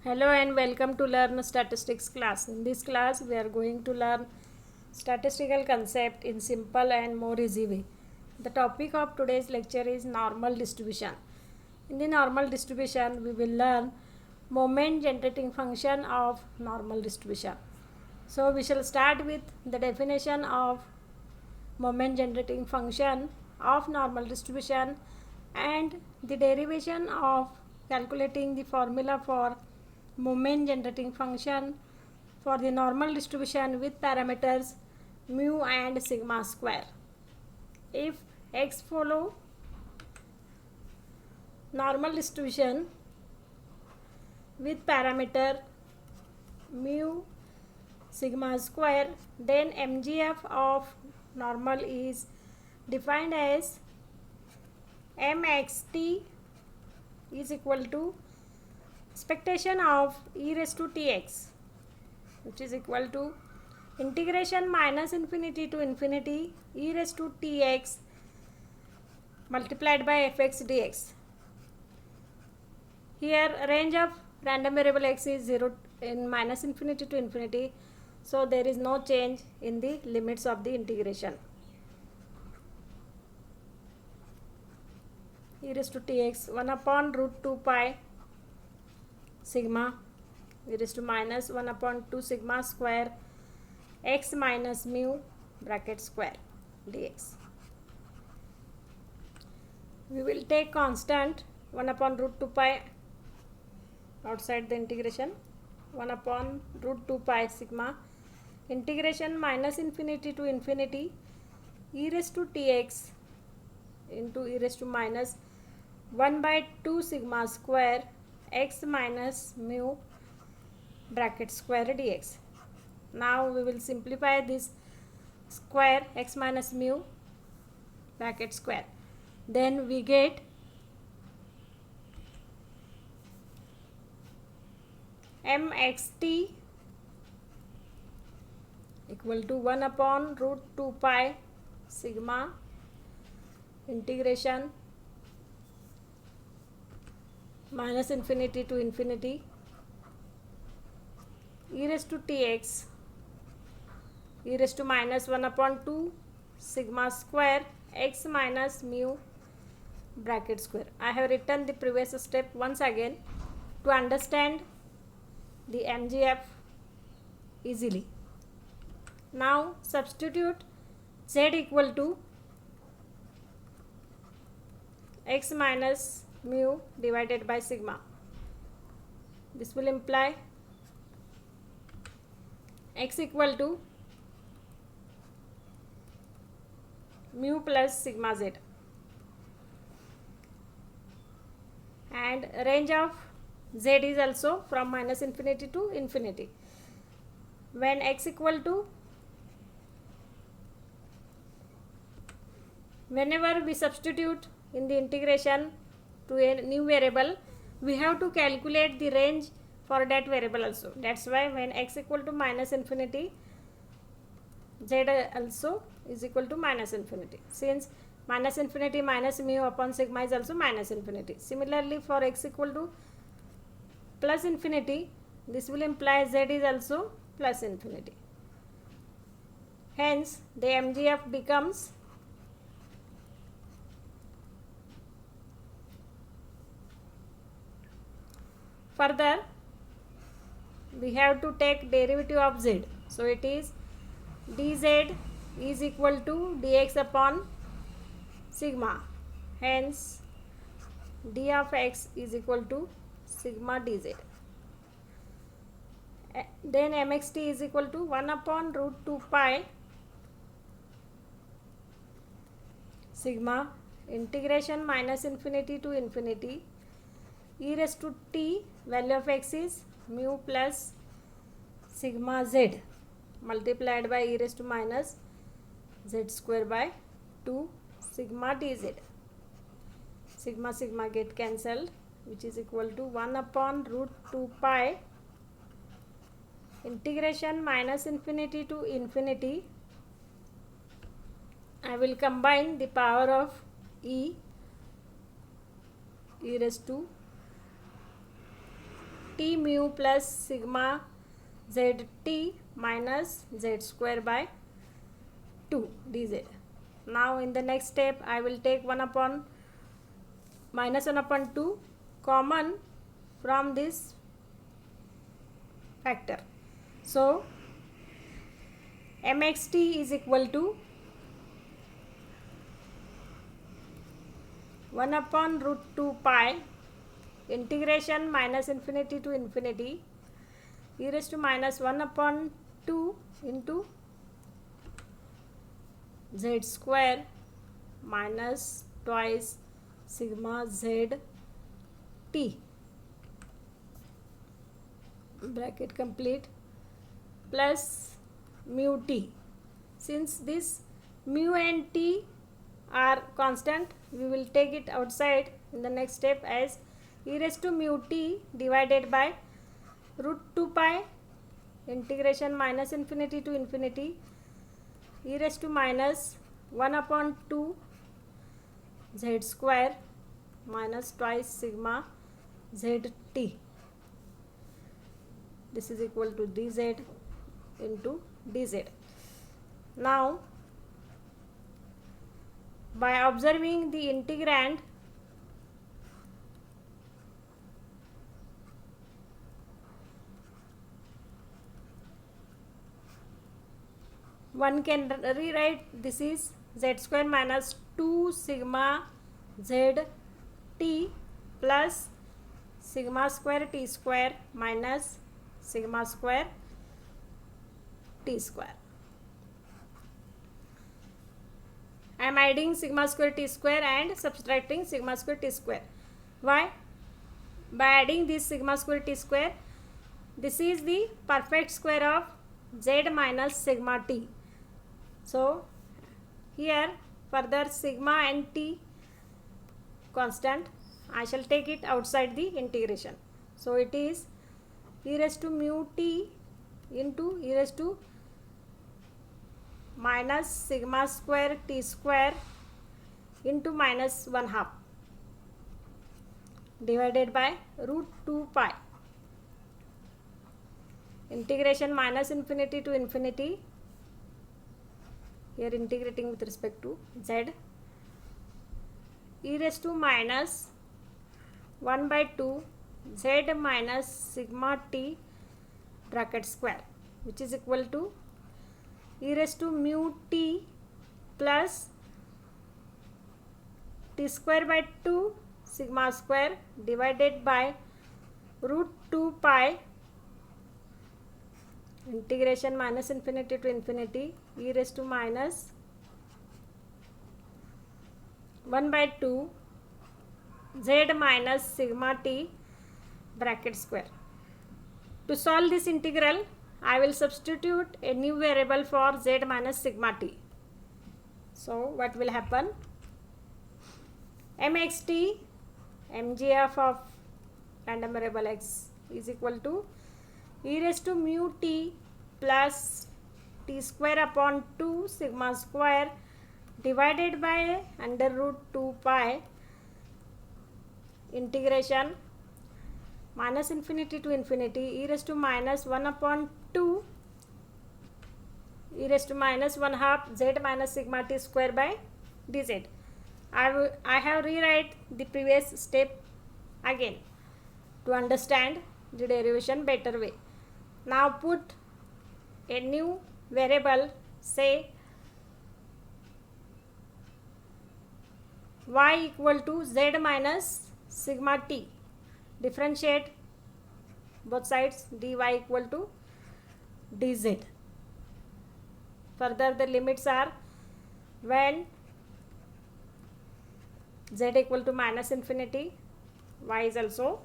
Hello and welcome to Learn Statistics class. In this class, we are going to learn statistical concept in simple and more easy way. The topic of today's lecture is normal distribution. In the normal distribution, we will learn moment generating function of normal distribution. So we shall start with the definition of moment generating function of normal distribution and the derivation of calculating the formula for moment generating function for the normal distribution with parameters mu and sigma square. If x follow normal distribution with parameter mu sigma square, then MGF of normal is defined as mxt is equal to expectation of e raised to tx, which is equal to integration minus infinity to infinity e raised to tx multiplied by fx dx. Here range of random variable x is 0 in minus infinity to infinity, so there is no change in the limits of the integration. E raised to tx 1 upon root 2 pi sigma e raised to minus 1 upon 2 sigma square x minus mu bracket square dx. We will take constant 1 upon root 2 pi outside the integration, 1 upon root 2 pi sigma integration minus infinity to infinity e raised to tx into e raised to minus 1 by 2 sigma square x minus mu bracket square dx. Now we will simplify this square x minus mu bracket square. Then we get mxt equal to 1 upon root 2 pi sigma integration minus infinity to infinity e raised to tx e raised to minus 1 upon 2 sigma square x minus mu bracket square. I have written the previous step once again to understand the MGF easily. Now substitute z equal to x minus mu divided by sigma. This will imply x equal to mu plus sigma z, and range of z is also from minus infinity to infinity. When x equal to, whenever we substitute in the integration to a new variable, we have to calculate the range for that variable also. That's why when x equal to minus infinity, z also is equal to minus infinity, since minus infinity minus mu upon sigma is also minus infinity. Similarly, for x equal to plus infinity, this will imply z is also plus infinity. Hence the MGF becomes further we have to take derivative of z. So it is dz is equal to dx upon sigma. Hence d of x is equal to sigma dz. Then mxt is equal to 1 upon root 2 pi sigma integration minus infinity to infinity e raised to t, value of x is mu plus sigma z multiplied by e raised to minus z square by 2 sigma dz. Sigma sigma get cancelled, which is equal to 1 upon root 2 pi integration minus infinity to infinity. I will combine the power of e raised to t mu plus sigma zt minus z square by 2 dz. Now in the next step I will take 1 upon minus 1 upon 2 common from this factor. So mxt is equal to 1 upon root 2 pi integration minus infinity to infinity e raised to minus 1 upon 2 into z square minus twice sigma z t, bracket complete, plus mu t. Since this mu and t are constant, we will take it outside in the next step as e raised to mu t divided by root 2 pi integration minus infinity to infinity e raised to minus 1 upon 2 z square minus twice sigma z t. This is equal to dz into dz. Now by observing the integrand, one can rewrite this is z square minus 2 sigma z t plus sigma square t square minus sigma square t square. I am adding sigma square t square and subtracting sigma square t square. Why? By adding this sigma square t square, this is the perfect square of z minus sigma t. So here further sigma and t constant, I shall take it outside the integration. So it is e raised to mu t into e raised to minus sigma square t square into minus 1/2 divided by root 2 pi integration minus infinity to infinity, here integrating with respect to z, e raised to minus 1 by 2 z minus sigma t bracket square, which is equal to e raised to mu t plus t square by 2 sigma square divided by root 2 pi integration minus infinity to infinity e raised to minus 1 by 2 z minus sigma t bracket square. To solve this integral, I will substitute a new variable for z minus sigma t. So what will happen? mxt, mgf of random variable x is equal to e raised to mu t plus t square upon 2 sigma square divided by under root 2 pi integration minus infinity to infinity e raised to minus 1 upon 2 e raised to minus 1/2 z minus sigma t square by dz. I have rewrite the previous step again to understand the derivation better way. Now put a new variable, say y equal to z minus sigma t, differentiate both sides, dy equal to dz. Further the limits are when z equal to minus infinity, y is also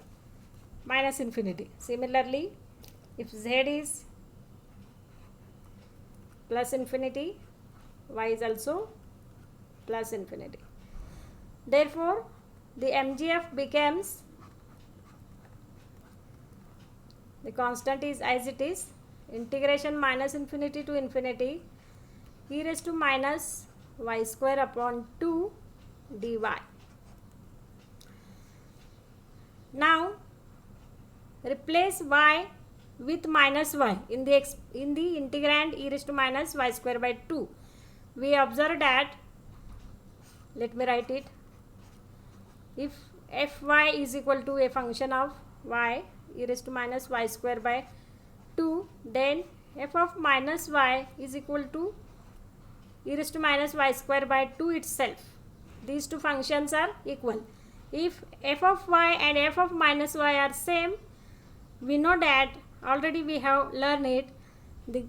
minus infinity. Similarly, if z is plus infinity, y is also plus infinity. Therefore, the mgf becomes, the constant is as it is, integration minus infinity to infinity e raised to minus y square upon 2 dy. Now replace y with minus y in the integrand e raised to minus y square by 2. We observe that, let me write it, if fy is equal to a function of y e raised to minus y square by 2, then f of minus y is equal to e raised to minus y square by 2 itself. These two functions are equal. If f of y and f of minus y are same, we know that already we have learned it, the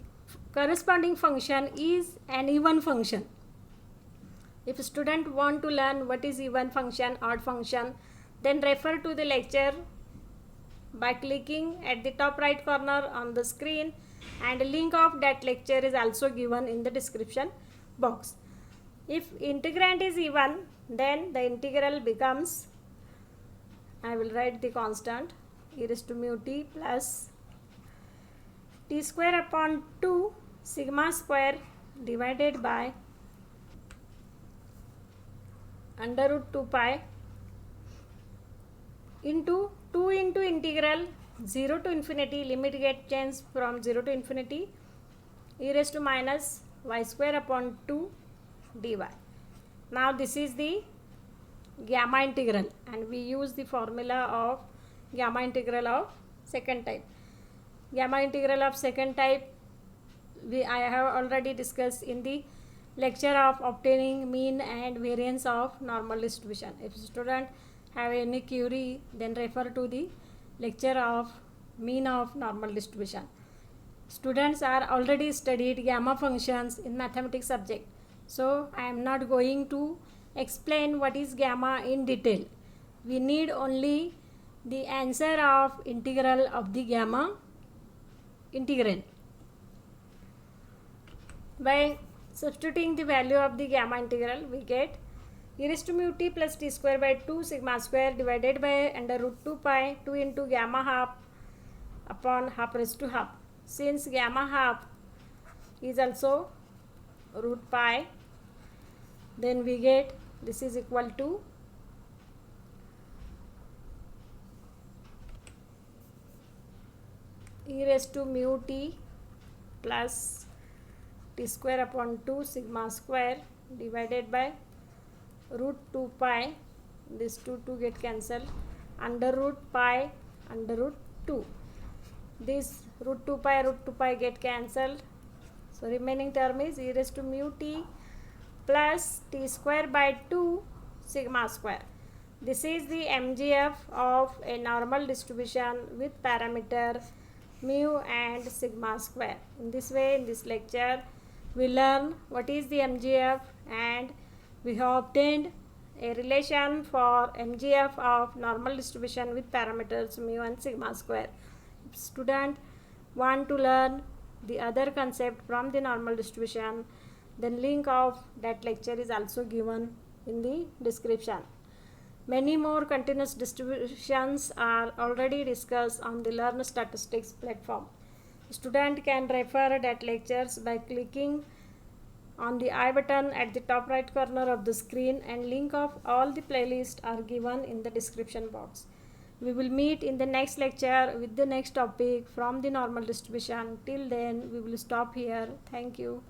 corresponding function is an even function. If student want to learn what is even function, odd function, then refer to the lecture by clicking at the top right corner on the screen, and a link of that lecture is also given in the description box. If integrand is even, then the integral becomes, I will write the constant, e raised to mu t plus t square upon 2 sigma square divided by under root 2 pi into 2 into integral 0 to infinity, limit get changed from 0 to infinity, e raised to minus y square upon 2 dy. Now this is the gamma integral, and we use the formula of gamma integral of second type. Gamma integral of second type I have already discussed in the lecture of obtaining mean and variance of normal distribution. If student have any query, then refer to the lecture of mean of normal distribution. Students are already studied gamma functions in mathematics subject, so I am not going to explain what is gamma in detail. We need only the answer of integral of the gamma integrand. By substituting the value of the gamma integral, we get e raised to mu t plus t square by 2 sigma square divided by under root 2 pi 2 into gamma half upon half raised to half. Since gamma half is also root pi, then we get this is equal to e raised to mu t plus t square upon 2 sigma square divided by root 2 pi, this 2 get cancelled, under root pi under root 2. This root 2 pi get cancelled, so remaining term is e raised to mu t plus t square by 2 sigma square. This is the MGF of a normal distribution with parameter mu and sigma square. In this way, in this lecture, we learn what is the MGF, and we have obtained a relation for MGF of normal distribution with parameters mu and sigma square. If student want to learn the other concept from the normal distribution, then link of that lecture is also given in the description. Many more continuous distributions are already discussed on the Learn Statistics platform. Student can refer that lectures by clicking on the I button at the top right corner of the screen, and link of all the playlists are given in the description box. We will meet in the next lecture with the next topic from the normal distribution. Till then, we will stop here. Thank you.